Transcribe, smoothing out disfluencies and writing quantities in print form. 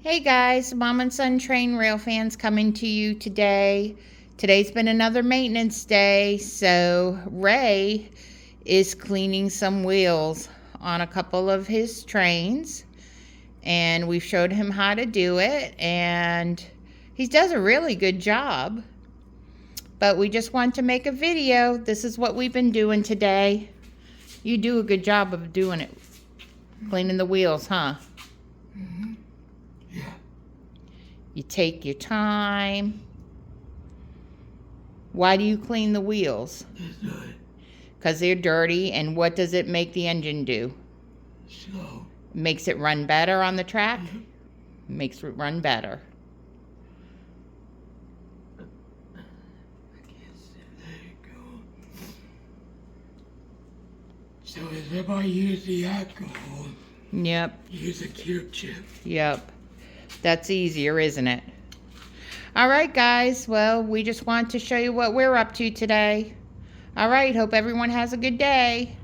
Hey guys, Mom and Son Train Rail fans coming to you today. Today's been another maintenance day, so Ray is cleaning some wheels on a couple of his trains, and we've showed him how to do it, and he does a really good job. But we just want to make a video. This is what we've been doing today. You do a good job of doing it, cleaning the wheels, huh? Yeah. You take your time. Why do you clean the wheels? It's good. Because they're dirty, and what does it make the engine do? Slow. Makes it run better on the track? Makes it run better. I can't see. There you go. So if I use the alcohol, Yep, use a Q-tip. yep. That's easier, isn't it? All right, guys. Well, we just want to show you what we're up to today. All right, hope everyone has a good day.